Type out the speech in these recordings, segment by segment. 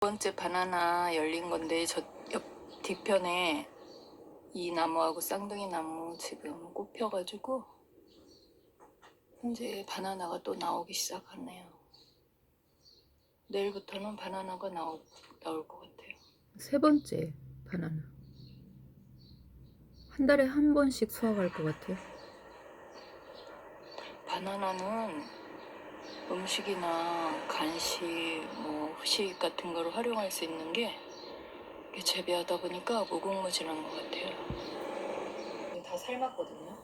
번째 바나나 열린 건데 저 옆 뒤편에 이 나무하고 쌍둥이 나무 지금 꽃 펴가지고 이제 바나나가 또 나오기 시작하네요. 내일부터는 바나나가 나올 것 같아요. 세 번째 바나나. 한 달에 한 번씩 수확할 것 같아요. 바나나는 음식이나 간식, 뭐 후식 같은 거를 활용할 수 있는 게 재배하다 보니까 무궁무진한 것 같아요. 다 삶았거든요.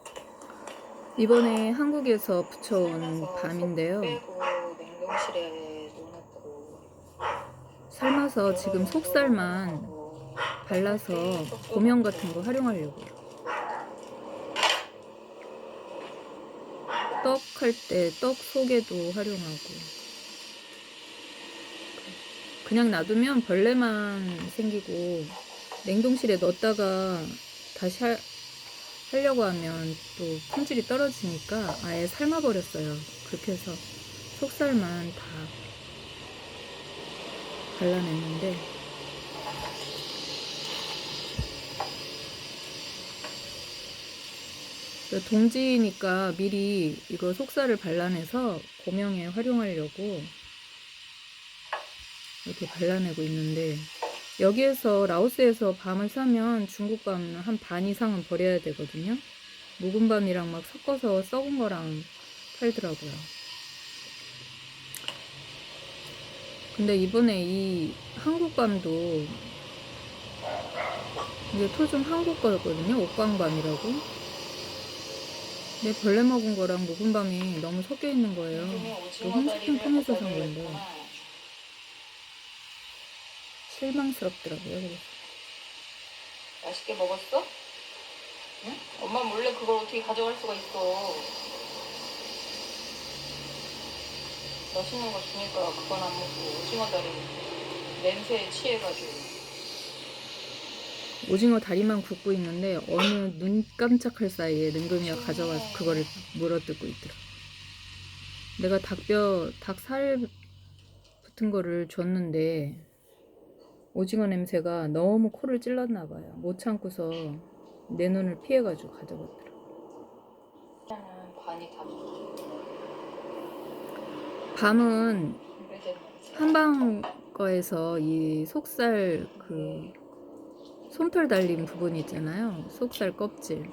이번에 한국에서 부쳐온 밤인데요. 빼고 냉동실에 넣어놨다고. 삶아서 지금 속살만 발라서 고명 같은 거 활용하려고요. 떡 할 때 떡 속에도 활용하고. 그냥 놔두면 벌레만 생기고 냉동실에 넣었다가 다시 하려고 하면 또 품질이 떨어지니까 아예 삶아버렸어요. 그렇게 해서 속살만 다 발라냈는데 동지니까 미리 이거 속살을 발라내서 고명에 활용하려고 이렇게 발라내고 있는데, 여기에서 라오스에서 밤을 사면 중국 밤은 한 반 이상은 버려야 되거든요. 묵은 밤이랑 막 섞어서 썩은 거랑 팔더라고요. 근데 이번에 이 한국 밤도 이게 토종 한국 거였거든요. 옥광밤이라고. 근데 벌레 먹은 거랑 묵은 밤이 너무 섞여 있는 거예요. 그 홈쇼핑 통해서 산 건데 실망스럽더라고요. 그래서. 맛있게 먹었어? 응? 엄마 몰래 그걸 어떻게 가져갈 수가 있어. 맛있는 거 주니까 그건 안 먹고 오징어 다리 냄새에 취해가지고. 오징어 다리만 굽고 있는데 어느 눈 깜짝할 사이에 능금이가 가져가서 그거를 물어뜯고 있더라. 내가 닭살 붙은 거를 줬는데 오징어 냄새가 너무 코를 찔렀나 봐요. 못 참고서 내 눈을 피해가지고 가져갔더라. 반이 다 밤은 한방 거에서 이 속살 그 솜털 달린 부분 있잖아요. 속살 껍질.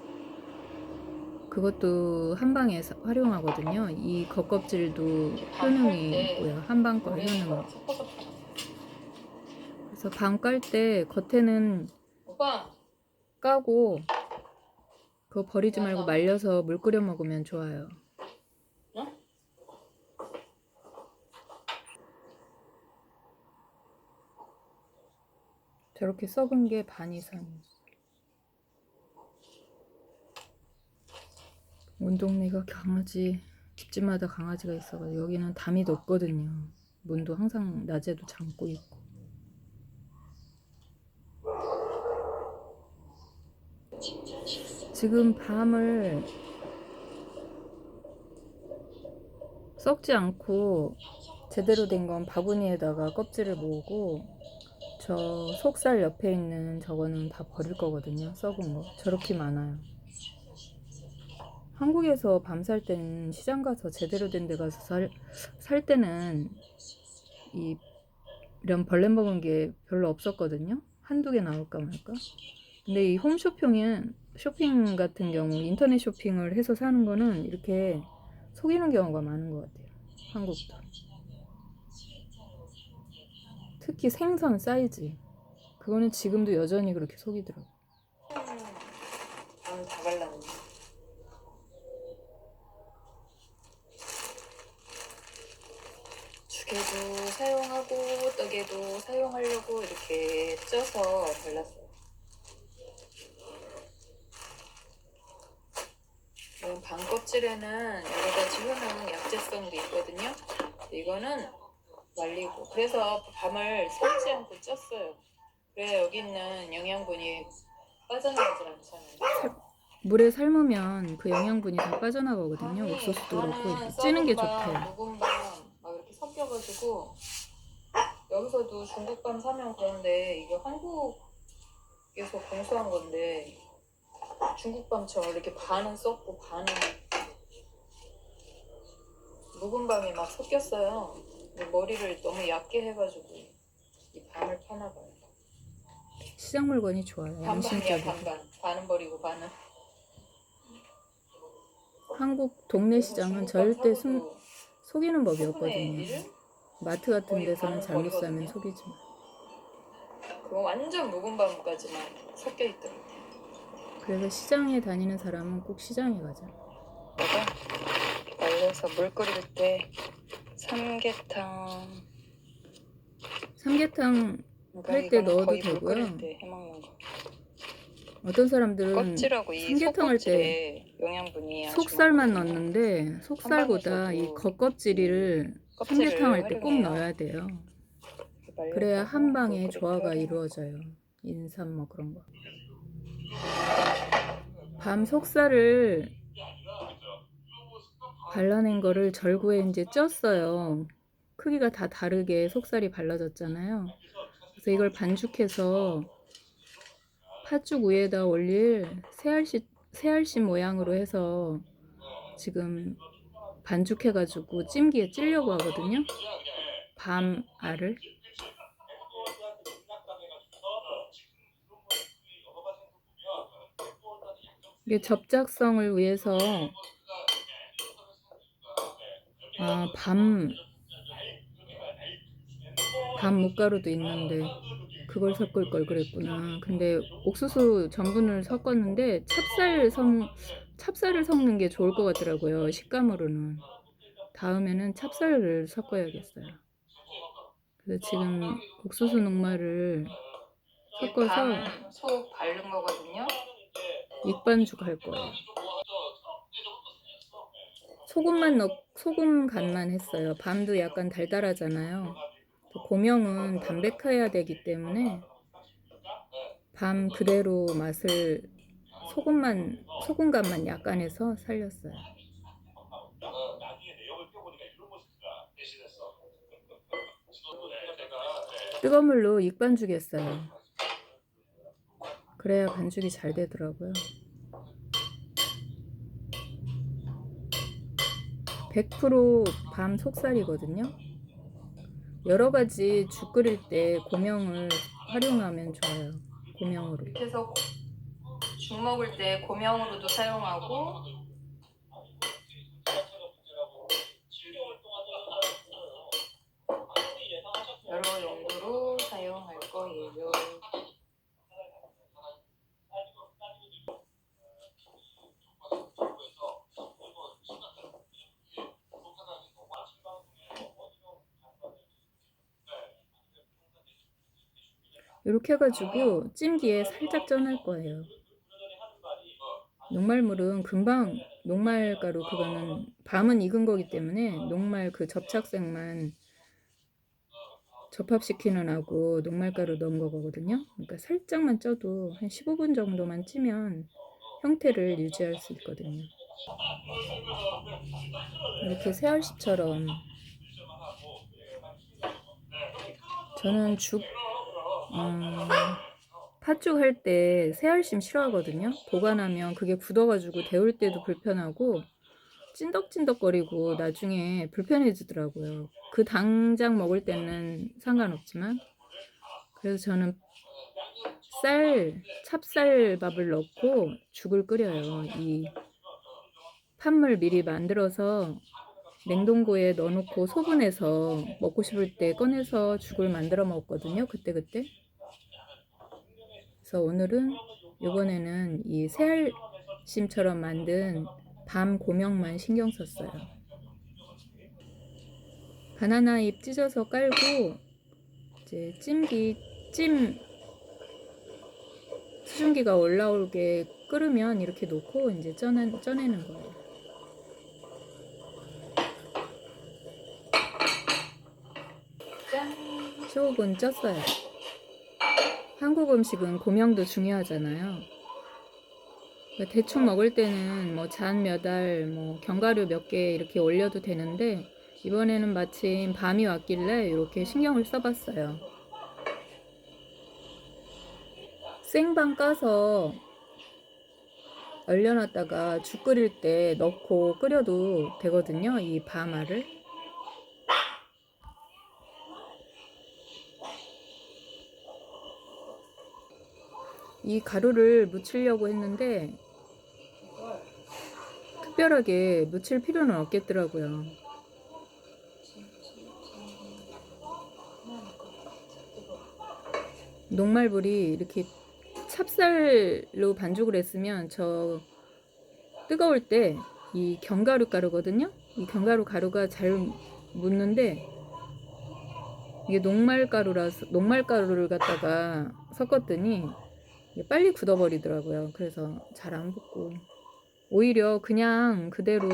그것도 한방에서 활용하거든요. 이 겉껍질도 효능이 있고요. 한방 거 효능. 그래서 밤 깔 때 겉에는 까고 그거 버리지 말고 말려서 물 끓여 먹으면 좋아요. 저렇게 썩은 게 반 이상. 온 동네가 집집마다 강아지가 있어가지고 여기는 담이 높거든요. 문도 항상 낮에도 잠고 있고. 지금 밤을 썩지 않고 제대로 된 건 바구니에다가 껍질을 모으고, 저 속살 옆에 있는 저거는 다 버릴 거거든요. 썩은 거 저렇게 많아요. 한국에서 밤 살 때는 시장 가서 제대로 된 데 가서 살 때는 이런 벌레 먹은 게 별로 없었거든요. 한두 개 나올까 말까. 근데 이 쇼핑 같은 경우 인터넷 쇼핑을 해서 사는 거는 이렇게 속이는 경우가 많은 것 같아요. 한국도. 특히 생선 사이즈, 그거는 지금도 여전히 그렇게 속이더라고요. 다 발랐네. 죽에도 사용하고 떡에도 사용하려고 이렇게 쪄서 발랐어요. 이건 반 껍질에는 여러 가지 효능, 약재성도 있거든요. 이거는 말리고, 그래서 밤을 새지 않고 쪘어요. 그래야 여기 있는 영양분이 빠져나가지 않잖아요. 물에 삶으면 그 영양분이 다 빠져나가거든요. 옥수수도 그렇고 찌는 게 좋대요. 묵은밤 막 이렇게 섞여가지고 여기서도 중국밤 사면 그런데 이게 한국에서 공수한 건데 중국밤처럼 이렇게 반은 썩고 반은 묵은 밤이 막 섞였어요. 근데 머리를 너무 얇게 해가지고 이 밤을 파나 봐요. 시장 물건이 좋아요. 반반이야 양심적이고. 반반. 반은 버리고 반은. 한국 동네 시장은 절대 속이는 법이 10분의 없거든요. 1? 마트 같은 거의 데서는 반은 잘못 사면 버리거든요. 속이지만. 그거 완전 묵은 밤까지만 섞여 있더라고요. 그래서 시장에 다니는 사람은 꼭 시장에 가자. 내가 말려서 물 끓일 때 삼계탕 삼계탕 그러니까 할 때 이거는 넣어도 거의 물 되고요. 끓일 때 해먹는 거. 어떤 사람들은 껍질하고 이 삼계탕 할 때 속껍질에 영양분이 아주 속살만 많거든요. 넣는데 속살보다 이 한방에서도 겉껍질을 껍질을 삼계탕 할 때 꼭 활용해요. 넣어야 돼요. 말렸다가 그래야 한 물 방에 끓일 때 조화가 활용해요. 이루어져요. 인삼 뭐 그런 거. 밤 속살을 발라낸 거를 절구에 이제 쪘어요. 크기가 다 다르게 속살이 발라졌잖아요. 그래서 이걸 반죽해서 팥죽 위에다 올릴 새알씨 모양으로 해서 지금 반죽해가지고 찜기에 찌려고 하거든요. 밤 알을. 이게 접착성을 위해서 밤 묵가루도 있는데 그걸 섞을 걸 그랬구나. 근데 옥수수 전분을 섞었는데 찹쌀을 섞는 게 좋을 것 같더라고요. 식감으로는. 다음에는 찹쌀을 섞어야겠어요. 그래서 지금 옥수수 녹말을 섞어서 밤은 속 바른 거거든요. 익반죽 할 거예요. 소금 간만 했어요. 밤도 약간 달달하잖아요. 고명은 담백해야 되기 때문에 밤 그대로 맛을 소금 간만 약간 해서 살렸어요. 뜨거운 물로 익반죽 했어요. 그래야 반죽이 잘 되더라고요. 100% 밤 속살이거든요. 여러 가지 죽 끓일 때 고명을 활용하면 좋아요. 고명으로. 그래서 죽 먹을 때 고명으로도 사용하고 여러 용도로 사용할 거예요. 이렇게 해가지고 찜기에 살짝 쪄낼 거예요. 녹말물은 금방 녹말가루 그거는 밤은 익은 거기 때문에 녹말 그 접착색만 접합시키는 하고 녹말가루 넣은 거거든요. 그러니까 살짝만 쪄도 한 15분 정도만 찌면 형태를 유지할 수 있거든요. 이렇게 새알씨처럼 저는 팥죽 할 때 새알심 싫어하거든요. 보관하면 그게 굳어가지고 데울 때도 불편하고 찐덕찐덕거리고 나중에 불편해지더라고요. 그 당장 먹을 때는 상관없지만 그래서 저는 찹쌀밥을 넣고 죽을 끓여요. 이 팥물 미리 만들어서 냉동고에 넣어놓고 소분해서 먹고 싶을 때 꺼내서 죽을 만들어 먹었거든요. 그때그때. 그래서 오늘은 이번에는 이 새알심처럼 만든 밤 고명만 신경 썼어요. 바나나 잎 찢어서 깔고 이제 찜 수증기가 올라오게 끓으면 이렇게 놓고 이제 쪄내는 거예요. 짠! 15분 쪘어요. 한국 음식은 고명도 중요하잖아요. 그러니까 대충 먹을 때는 뭐 잔 몇 알, 뭐 견과류 몇 개 이렇게 올려도 되는데 이번에는 마침 밤이 왔길래 이렇게 신경을 써봤어요. 생밤 까서 얼려놨다가 죽 끓일 때 넣고 끓여도 되거든요. 이 밤알을. 이 가루를 묻히려고 했는데 특별하게 묻힐 필요는 없겠더라고요. 녹말불이 이렇게 찹쌀로 반죽을 했으면 저 뜨거울 때 이 견과류 가루거든요. 이 견과류 가루가 잘 묻는데 이게 녹말가루를 갖다가 섞었더니 이게 빨리 굳어버리더라고요. 그래서 잘 안 붙고 오히려 그냥 그대로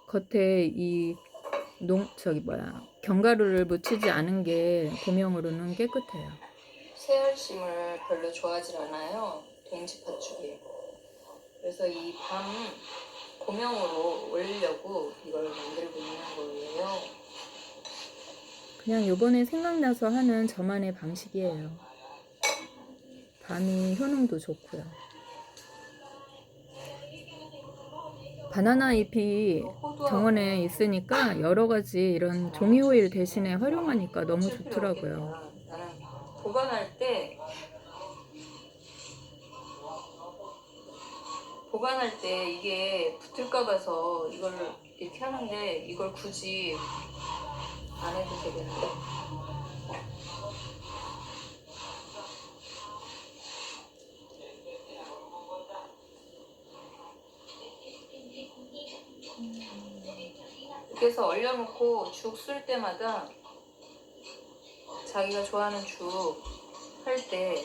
겉에 이 견과류를 묻히지 않은 게 고명으로는 깨끗해요. 새알심을 별로 좋아하지 않아요. 동지팥죽이. 그래서 이 밤 고명으로 올리려고 이걸 만들고 있는 거예요. 그냥 요번에 생각나서 하는 저만의 방식이에요. 밤이 효능도 좋고요. 바나나 잎이 정원에 있으니까 여러 가지 이런 종이 호일 대신에 활용하니까 너무 좋더라고요. 나는 보관할 때 이게 붙을까 봐서 이걸 이렇게 하는데 이걸 굳이 안 해도 되겠는데. 이렇게 해서 얼려놓고 죽 쓸 때마다 자기가 좋아하는 죽 할 때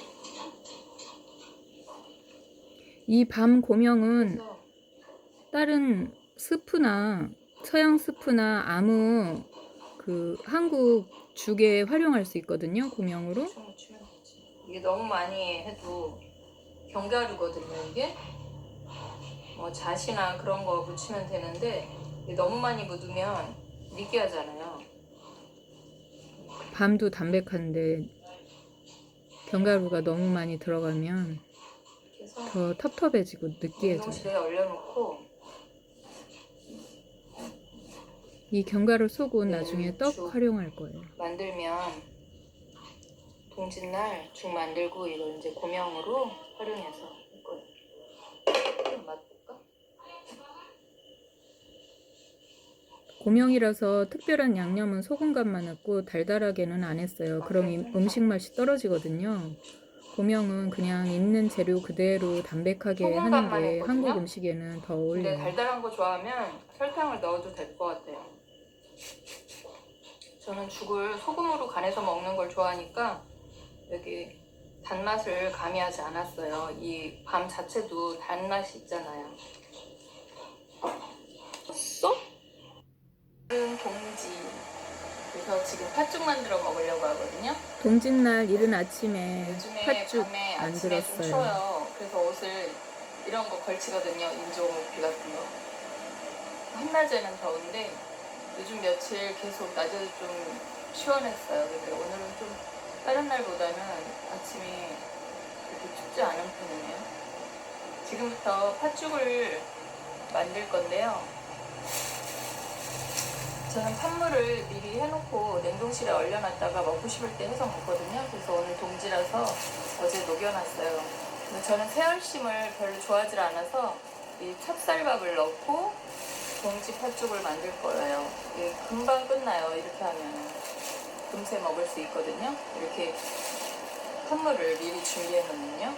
이 밤 고명은 다른 스프나 서양 스프나 아무 그 한국 죽에 활용할 수 있거든요. 고명으로. 이게 너무 많이 해도 견과류거든요. 이게 뭐 잣이나 그런 거 묻히면 되는데 이게 너무 많이 묻으면 느끼하잖아요. 밤도 담백한데 견과류가 너무 많이 들어가면 더 텁텁해지고 느끼해져요. 냉동실에 얼려놓고 이 견과류 속은 나중에 떡 활용할 거예요. 만들면 동짓날 죽 만들고 이걸 이제 고명으로 활용해서 할 거예요. 맛볼까? 고명이라서 특별한 양념은 소금간만 넣고 달달하게는 안 했어요. 그럼 음식 맛이 떨어지거든요. 고명은 그냥 있는 재료 그대로 담백하게 하는 게 한국 음식에는 더 어울려요. 근데 달달한 거 좋아하면 설탕을 넣어도 될 것 같아요. 저는 죽을 소금으로 간해서 먹는 걸 좋아하니까 여기 단맛을 가미하지 않았어요. 이 밤 자체도 단맛이 있잖아요. 쏙? 동지. 그래서 지금 팥죽 만들어 먹으려고 하거든요. 동짓날 이른 아침에 팥죽 만들었어요. 좀 추워요. 그래서 옷을 이런 거 걸치거든요. 인조 옷 같은 거. 한낮에는 더운데 요즘 며칠 계속 낮에도 좀 시원했어요. 근데 오늘은 좀 다른 날보다는 아침이 그렇게 춥지 않은 편이네요. 지금부터 팥죽을 만들 건데요. 저는 팥물을 미리 해놓고 냉동실에 얼려놨다가 먹고 싶을 때 해서 먹거든요. 그래서 오늘 동지라서 어제 녹여놨어요. 근데 저는 새알심을 별로 좋아하지 않아서 이 찹쌀밥을 넣고 동지 팥죽을 만들 거예요. 이게 금방 끝나요. 이렇게 하면 금세 먹을 수 있거든요. 이렇게 팥물을 미리 준비해놓으면요.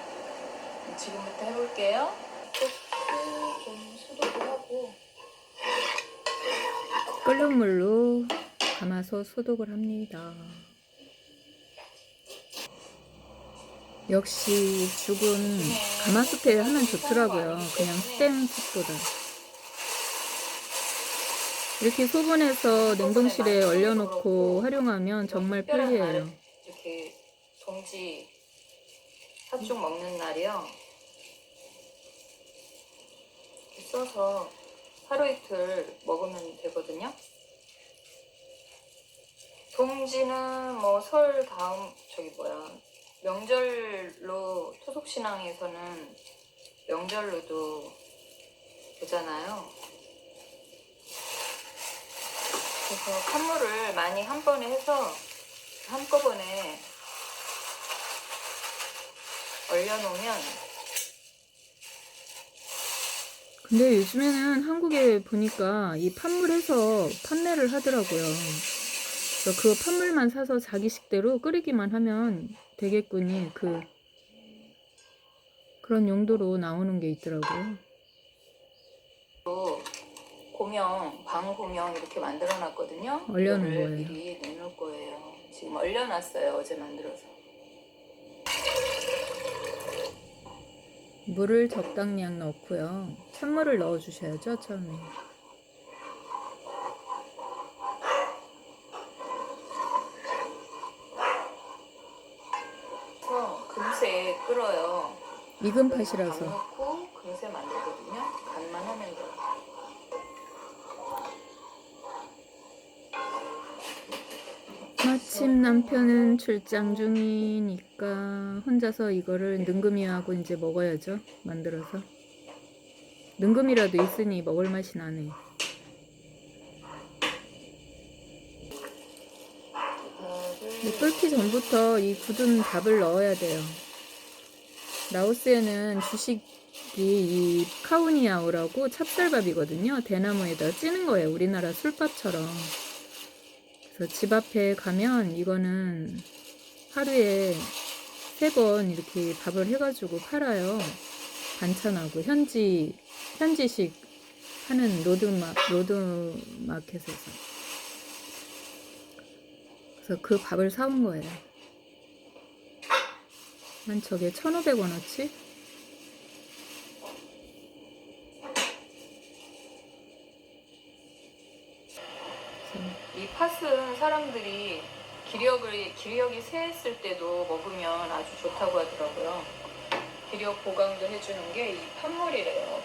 지금부터 해볼게요. 좀 소독을 하고 끓는 물로 담아서 소독을 합니다. 역시 죽은 가마솥에 하면 좋더라고요. 그냥 스텐sup보다. 이렇게 소분해서 냉동실에 얼려놓고 활용하면 정말 편리해요. 이렇게 동지 팥죽 먹는 날이요. 이렇게 써서 하루 이틀 먹으면 되거든요. 동지는 뭐 설 다음 명절로 토속신앙에서는 명절로도 되잖아요. 그래서 칸물을 많이 한 번에 해서 한꺼번에 얼려놓으면 근데 요즘에는 한국에 보니까 이 판물해서 판매를 하더라고요. 그래서 그 판물만 사서 자기 식대로 끓이기만 하면 되겠군이 그런 용도로 나오는 게 있더라고요. 또 방고명 이렇게 만들어 놨거든요. 얼려놓은 이거를 거예요. 미리 내놓을 거예요. 지금 얼려놨어요. 어제 만들어서. 물을 적당량 넣고요. 찬물을 넣어 주셔야죠, 처음에. 그래서 금세 끓어요. 익은 밥 팥이라서. 넣고 금세 만들거든요. 간만 하면 돼요. 마침 남편은 출장 중이니까 혼자서 이거를 능금이하고 이제 먹어야죠. 만들어서. 능금이라도 있으니 먹을 맛이 나네. 끓기 전부터 이 굳은 밥을 넣어야 돼요. 라오스에는 주식이 이 카우니아오라고 찹쌀밥이거든요. 대나무에다 찌는 거예요. 우리나라 술밥처럼. 그래서 집 앞에 가면 이거는 하루에 3번 이렇게 밥을 해가지고 팔아요. 반찬하고 현지식 하는 로드마켓에서. 그래서 그 밥을 사온 거예요. 한 저게 1,500원어치? 이 팥은 사람들이 기력이 세했을 때도 먹으면 아주 좋다고 하더라고요. 기력 보강도 해주는 게 이 팥물이래요.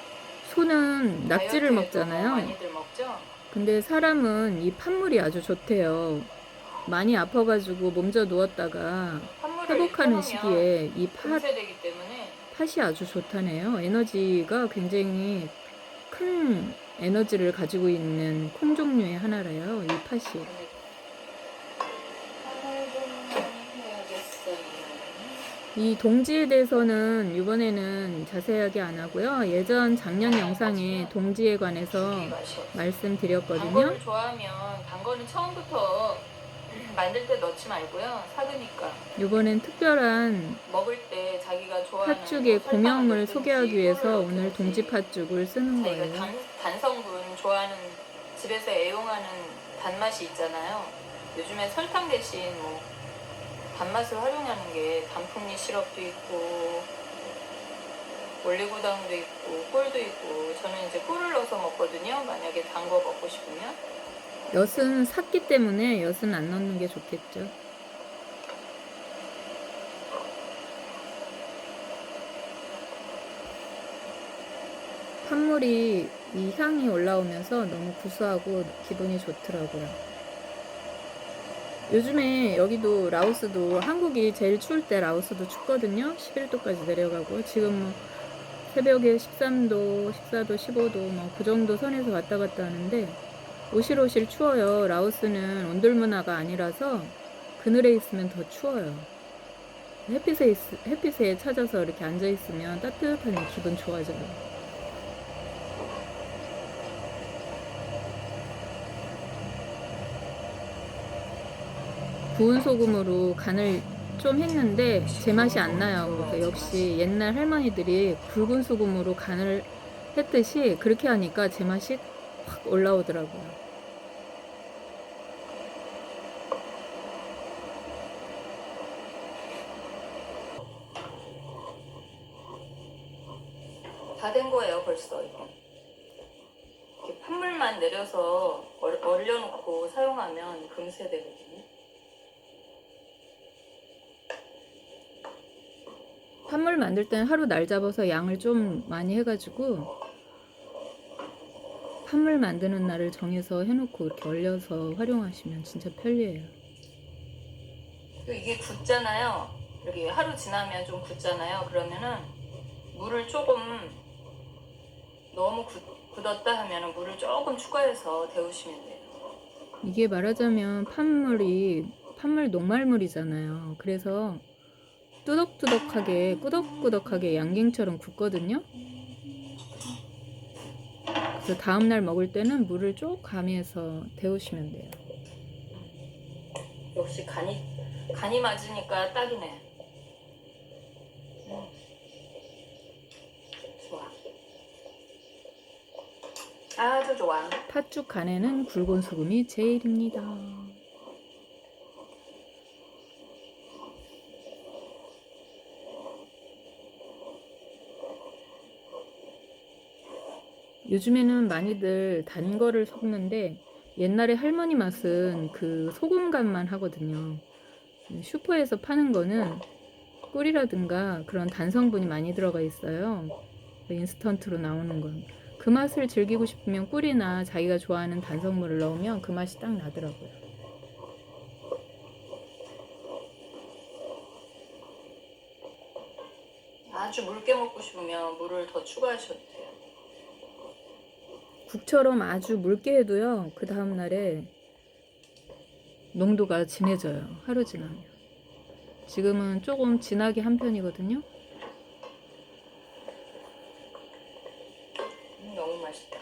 소는 낙지를 다이어트에도 먹잖아요. 많이들 먹죠. 근데 사람은 이 팥물이 아주 좋대요. 많이 아파가지고 몸져 누웠다가 팥물을 회복하는 이렇게 시기에 이 금세 되기 때문에 팥이 아주 좋다네요. 에너지가 굉장히 큰 에너지를 가지고 있는 콩 종류의 하나래요. 이 팥이. 이 동지에 대해서는 이번에는 자세하게 안 하고요. 예전 작년 영상에 동지에 관해서 말씀드렸거든요. 단 거를 좋아하면 단 거는 처음부터 만들 때 넣지 말고요. 사드니까 이번엔 특별한 먹을 때 자기가 좋아하는 팥죽의 뭐 설탕을 고명을 넣든지 소개하기 위해서 꿀을 오늘 넣든지 동지 팥죽을 쓰는 자기가 거예요. 단성분 좋아하는 집에서 애용하는 단맛이 있잖아요. 요즘에 설탕 대신 뭐 단맛을 활용하는 게 단풍잎 시럽도 있고 올리고당도 있고 꿀도 있고 저는 이제 꿀을 넣어서 먹거든요. 만약에 단 거 먹고 싶으면. 엿은 샀기 때문에 엿은 안 넣는 게 좋겠죠. 팥물이 이 향이 올라오면서 너무 구수하고 기분이 좋더라고요. 요즘에 여기도 라오스도 한국이 제일 추울 때 라오스도 춥거든요. 11도까지 내려가고 지금 뭐 새벽에 13도, 14도, 15도 뭐 그 정도 선에서 왔다 갔다 하는데 오실오실 추워요. 라오스는 온돌 문화가 아니라서 그늘에 있으면 더 추워요. 햇빛에 찾아서 이렇게 앉아 있으면 따뜻하니 기분 좋아져요. 구운 소금으로 간을 좀 했는데 제 맛이 안 나요. 그래서 역시 옛날 할머니들이 굵은 소금으로 간을 했듯이 그렇게 하니까 제 맛이 확 올라오더라고요. 다 된 거예요 벌써 이거. 이렇게 팥물만 내려서 얼려놓고 사용하면 금세 되거든요. 팥물 만들 때는 하루 날 잡아서 양을 좀 많이 해가지고 판물 만드는 날을 정해서 해놓고 이렇게 얼려서 활용하시면 진짜 편리해요. 이게 굳잖아요. 이렇게 하루 지나면 좀 굳잖아요. 그러면은 물을 조금 너무 굳었다 하면은 물을 조금 추가해서 데우시면 돼요. 이게 말하자면 판물 녹말물이잖아요. 그래서 뚜덕뚜덕하게 꾸덕꾸덕하게 양갱처럼 굳거든요. 그래서 다음날 먹을 때는 물을 쭉 가미해서 데우시면 돼요. 역시 간이 맞으니까 딱이네. 좋아. 아주 좋아. 팥죽 간에는 굵은 소금이 제일입니다. 요즘에는 많이들 단 거를 섞는데 옛날에 할머니 맛은 그 소금 간만 하거든요. 슈퍼에서 파는 거는 꿀이라든가 그런 단성분이 많이 들어가 있어요. 인스턴트로 나오는 건. 그 맛을 즐기고 싶으면 꿀이나 자기가 좋아하는 단성물을 넣으면 그 맛이 딱 나더라고요. 아주 묽게 먹고 싶으면 물을 더 추가하셔도 돼요. 국처럼 아주 묽게 해도요. 그 다음날에 농도가 진해져요. 하루 지나면. 지금은 조금 진하게 한 편이거든요. 너무 맛있다.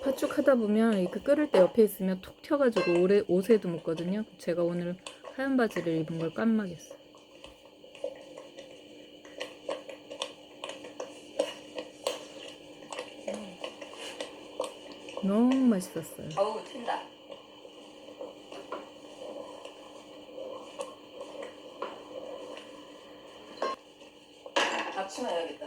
팥죽 하다 보면 이렇게 끓을 때 옆에 있으면 톡 튀어가지고 옷에도 묻거든요. 제가 오늘 하얀 바지를 입은 걸 깜빡했어요. 너무 맛있었어요. 어우, 튄다. 앞치마 해야겠다.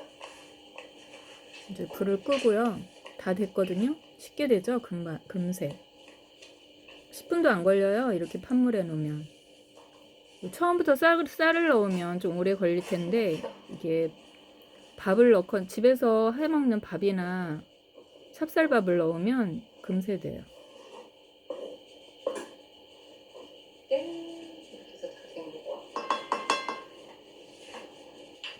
이제 불을 끄고요. 다 됐거든요. 쉽게 되죠? 금세. 10분도 안 걸려요. 이렇게 판물에 놓으면. 처음부터 쌀을 넣으면 좀 오래 걸릴 텐데 이게 밥을 넣고 집에서 해먹는 밥이나 찹쌀밥을 넣으면 금세 돼요. 이렇게 해서 다 헹구고.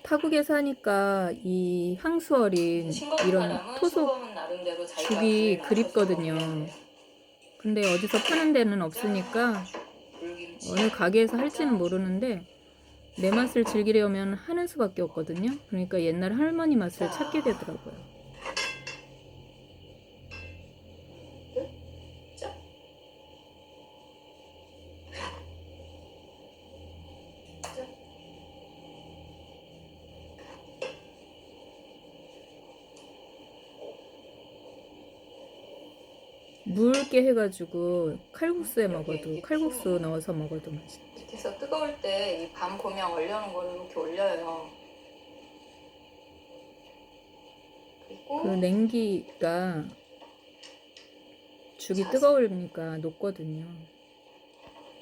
타국에 사니까 이 향수 어린 이런 토속 소금은 나름대로 자기가 죽이 구해놔서 그립거든요. 먹어야 근데 어디서 파는 데는 없으니까 불김치. 어느 가게에서 할지는 모르는데 내 맛을 즐기려면 하는 수밖에 없거든요. 그러니까 옛날 할머니 맛을 찾게 되더라고요. 짜? 짜? 묽게 해가지고 칼국수에 먹어도 칼국수 넣어서 먹어도 맛있어. 밑에서 뜨거울 때 이 밤 고명 얼려놓은 걸 이렇게 올려요. 그리고 그 냉기가 죽이 잣. 뜨거우니까 녹거든요.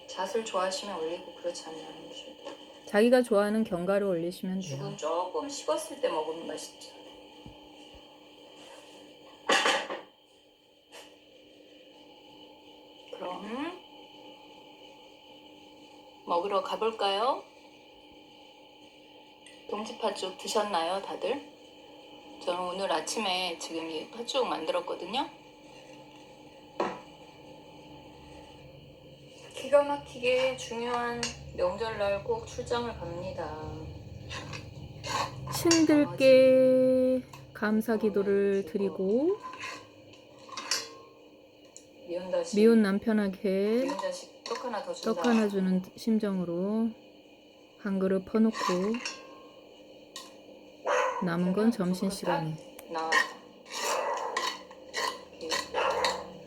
잣을 좋아하시면 올리고 그렇지 않으면 안 드셔도 돼요. 자기가 좋아하는 견과류 올리시면 돼요. 죽은 조금 식었을 때 먹으면 맛있죠. 그럼 먹으러 가볼까요? 동지팥죽 드셨나요, 다들? 저는 오늘 아침에 지금 이 팥죽 만들었거든요. 기가 막히게 중요한 명절날 꼭 출장을 갑니다. 신들께 감사 기도를 드리고 미운 남편에게 미운 자식 떡 하나 더 준다. 떡 하나 주는 심정으로 한 그릇 퍼놓고 남은 건 점심시간에 나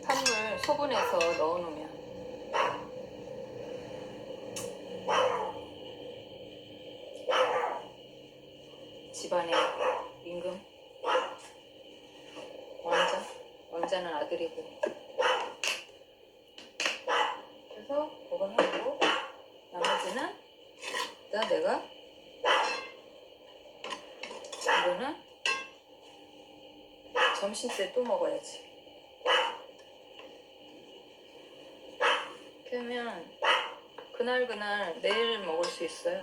판물 소분해서 넣어놓으면 집안에 임금 왕자는 아들이고 그래서 그거 하고 나머지 점심 때 또 먹어야지. 그러면 그날 내일 먹을 수 있어요.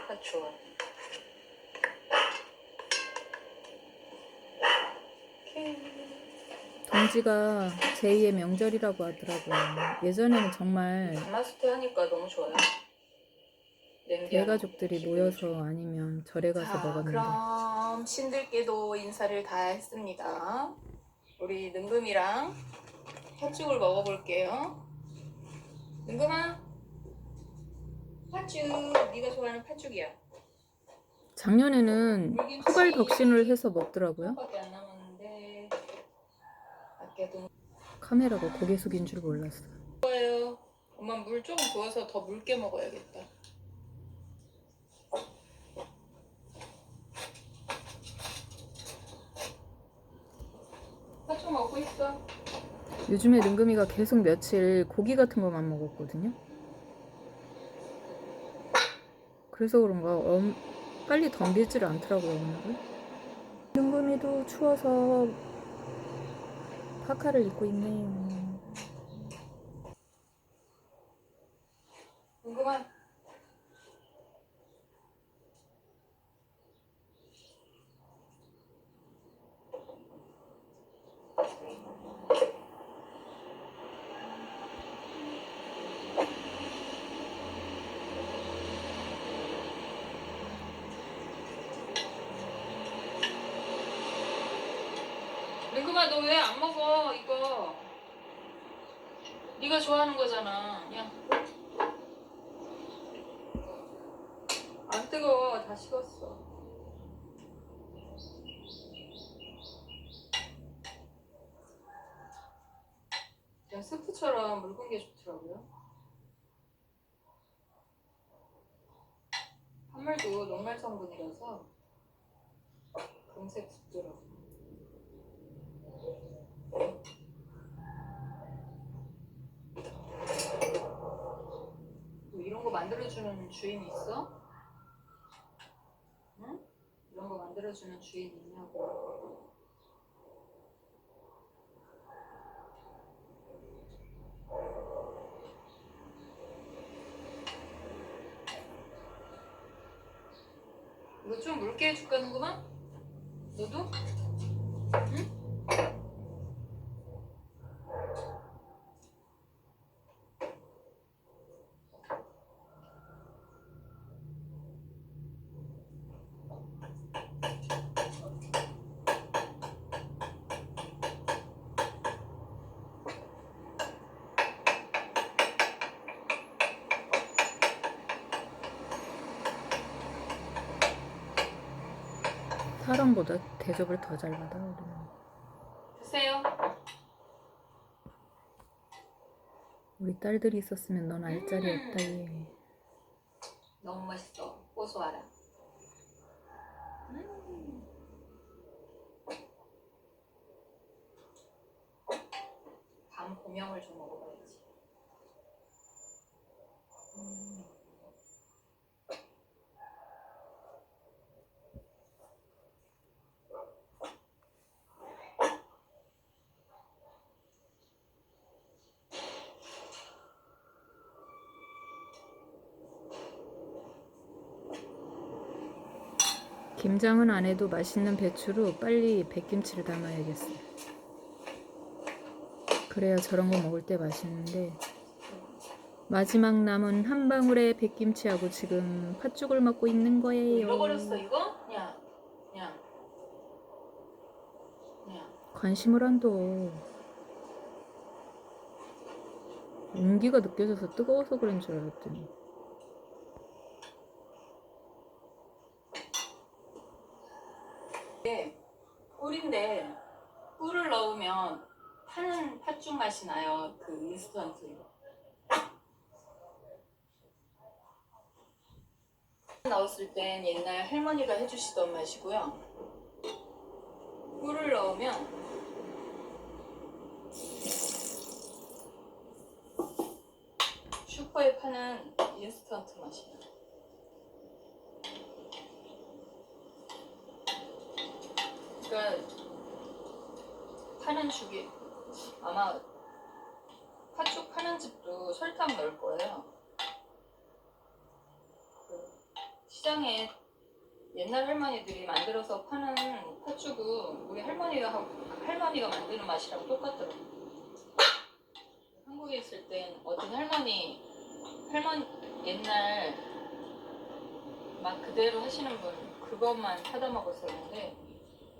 팥죽을. 동지가 제2의 명절이라고 하더라고요. 예전에는 정말 가마솥에 하니까 너무 좋아요. 냄비 대가족들이 기분이 모여서 좋고. 아니면 절에 가서 자, 먹었는데 그럼 신들께도 인사를 다 했습니다. 우리 능금이랑 팥죽을 먹어볼게요. 능금아, 팥죽. 네가 좋아하는 팥죽이야. 작년에는 포괄 덕신을 해서 먹더라고요. 밖에 안 남았는데 아껴둔 카메라가 고개 숙인 줄 몰랐어. 거예요. 엄마 물 조금 부어서 더 묽게 먹어야겠다. 팥죽 먹고 있어. 요즘에 능금이가 계속 며칠 고기 같은 것만 먹었거든요. 그래서 그런가 빨리 덤비질 않더라고요, 오늘은. 능금이도 추워서 파카를 입고 있네요. 능금아. 능금아, 너 왜 안 먹어 이거? 네가 좋아하는 거잖아. 야, 안 뜨거워. 다 식었어. 그냥 스프처럼 묽은 게 좋더라고요. 한물도 녹말 성분이라서 금세 굳더라고. 뭐 이런 거 만들어주는 주인이 있어? 응? 이런 거 만들어주는 주인 있냐고. 이거 좀 묽게 해줄까, 누구만? 너도? 응? 사람보다 대접을 더 잘 받아, 우리는. 드세요. 우리 딸들이 있었으면 넌 알 자리 없다, 얘. 너무 맛있어. 고소하라. 밤 고명을 좀 먹어봐야지. 김장은 안 해도 맛있는 배추로 빨리 백김치를 담아야겠어요. 그래야 저런 거 먹을 때 맛있는데 마지막 남은 한 방울의 백김치하고 지금 팥죽을 먹고 있는 너 거예요. 잃어버렸어 이거? 야, 야, 야. 관심을 안 둬. 온기가 느껴져서 뜨거워서 그런 줄 알았더니 꿀인데 꿀을 넣으면 파는 팥죽 맛이 나요. 그 인스턴트 이거. 넣었을 땐 옛날 할머니가 해주시던 맛이고요. 꿀을 넣으면 슈퍼에 파는 인스턴트 맛이에요. 그러니까 파는 죽이 아마 팥죽 파는 집도 설탕 넣을 거예요. 그 시장에 옛날 할머니들이 만들어서 파는 팥죽은 우리 할머니가 만드는 맛이랑 똑같더라고요. 한국에 있을 땐 어떤 할머니 옛날 맛 그대로 하시는 분 그것만 사다 먹었었는데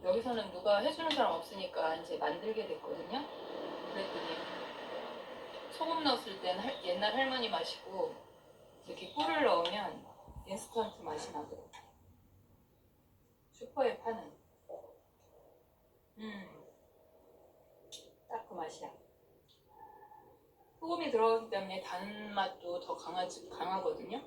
여기서는 누가 해주는 사람 없으니까 이제 만들게 됐거든요. 그랬더니 소금 넣었을 땐 옛날 할머니 맛이고 이렇게 꿀을 넣으면 인스턴트 맛이 나더라고요. 슈퍼에 파는 딱 그 맛이야. 소금이 들어가기 때문에 단맛도 더 강하거든요.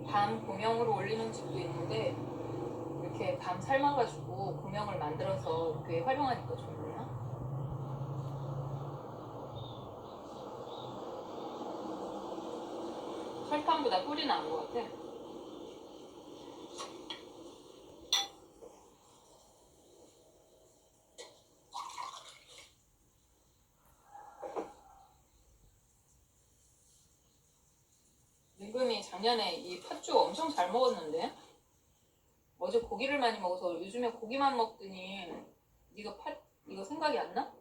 밤 고명으로 올리는 집도 있는데 이렇게 밤 삶아가지고 고명을 만들어서 이렇게 활용하니까 좋네요. 설탕보다 꿀이 나은 것 같아. 은근히 작년에 이 팥죽 엄청 잘 먹었는데 어제 고기를 많이 먹어서 요즘에 고기만 먹더니 네가 이거 생각이 안 나?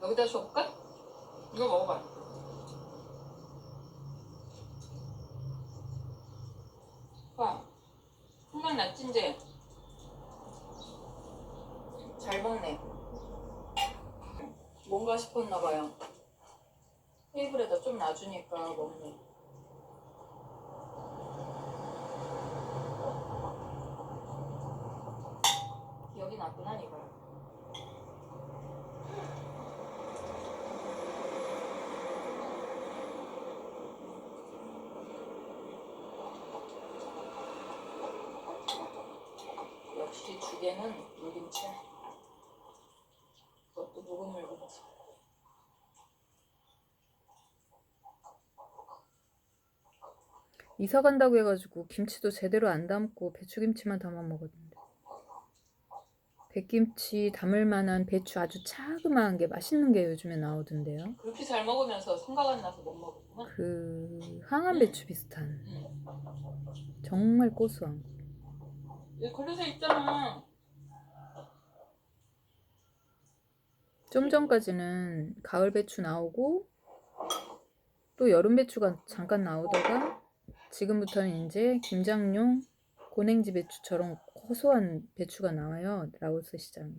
여기다 줘볼까? 이거 먹어봐. 봐. 생각났지 이제? 잘 먹네. 뭔가 싶었나봐요. 테이블에다 좀 놔주니까 먹네. 기억이 났구나 이거. 역시 죽에는 물김치야. 그것도 묵은 물김치. 이사 간다고 해가지고 김치도 제대로 안 담고 배추김치만 담아 먹었는데 백김치 담을 만한 배추 아주 자그마한 게 맛있는 게 요즘에 나오던데요. 그렇게 잘 먹으면서 생각 안 나서 못 먹었구나. 그 항암 배추 비슷한 응. 정말 고소한 거. 여기 그릇에 있잖아. 좀 전까지는 가을 배추 나오고 또 여름 배추가 잠깐 나오다가 지금부터는 이제 김장용 고냉지 배추처럼 고소한 배추가 나와요. 라오스 시장에.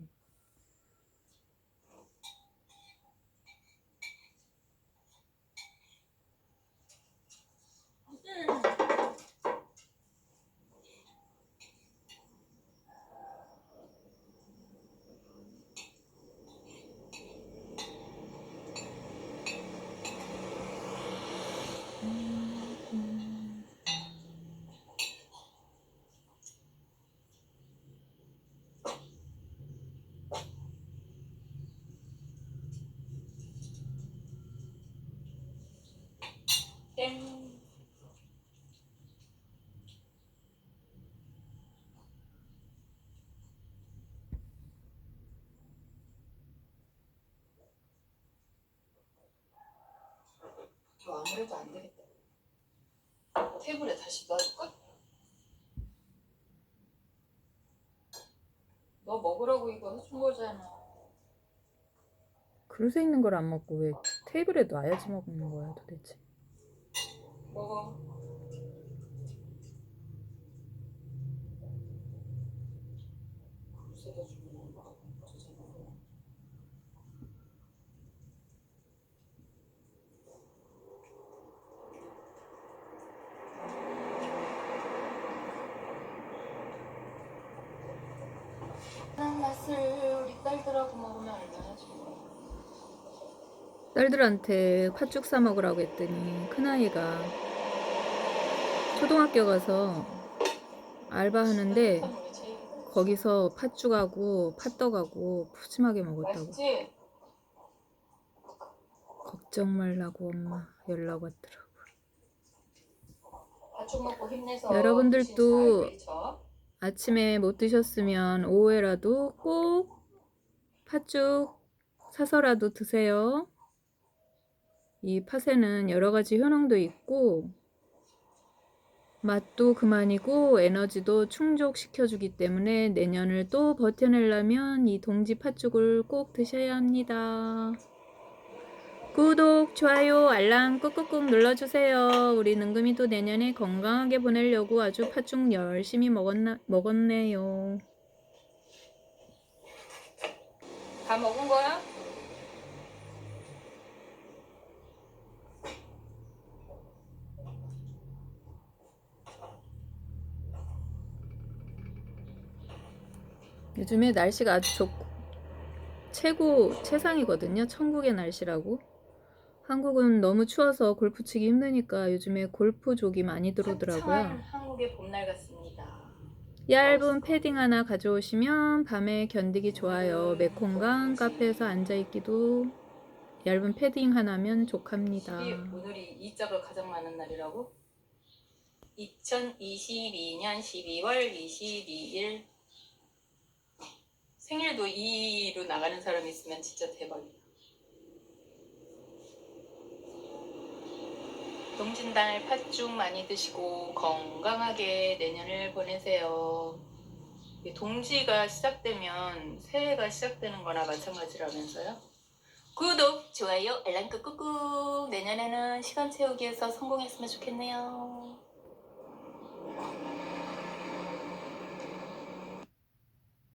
땡. 저 아무래도 안 되겠다. 테이블에 다시 놔줄까? 너 먹으라고 이거 해준 거잖아. 그릇에 있는 걸 안 먹고 왜 테이블에 놔야지 먹는 거야 도대체. 먹어. 그릇에다 주면 먹어. 난 맛을 우리 딸들하고 먹으면 얼마나 좋아. 딸들한테 팥죽 사 먹으라고 했더니 큰아이가 초등학교 가서 알바하는데 거기서 팥죽하고 팥떡하고 푸짐하게 먹었다고. 맛있지? 걱정 말라고 엄마 연락 왔더라고. 팥죽 먹고 힘내서 여러분들도 귀신 잘 물리쳐. 아침에 못 드셨으면 오후에라도 꼭 팥죽 사서라도 드세요. 이 팥에는 여러 가지 효능도 있고 맛도 그만이고 에너지도 충족시켜주기 때문에 내년을 또 버텨내려면 이 동지 팥죽을 꼭 드셔야 합니다. 구독, 좋아요, 알람 꾹꾹꾹 눌러주세요. 우리 능금이도 내년에 건강하게 보내려고 아주 팥죽 열심히 먹었네요. 다 먹은 거야? 요즘에 날씨가 아주 좋고 최상이거든요. 천국의 날씨라고. 한국은 너무 추워서 골프 치기 힘드니까 요즘에 골프족이 많이 화창한 들어오더라고요. 한국의 봄날 같습니다. 얇은 패딩 하나 가져오시면 밤에 견디기 좋아요. 메콩강 카페에서 앉아있기도 얇은 패딩 하나면 족합니다. 오늘이 이자가 가장 많은 날이라고? 2022년 12월 22일 생일도 2로 나가는 사람이 있으면 진짜 대박이다. 동진달 팥죽 많이 드시고 건강하게 내년을 보내세요. 동지가 시작되면 새해가 시작되는 거나 마찬가지라면서요. 구독, 좋아요, 알람 꾹꾹꾹. 내년에는 시간 채우기에서 성공했으면 좋겠네요.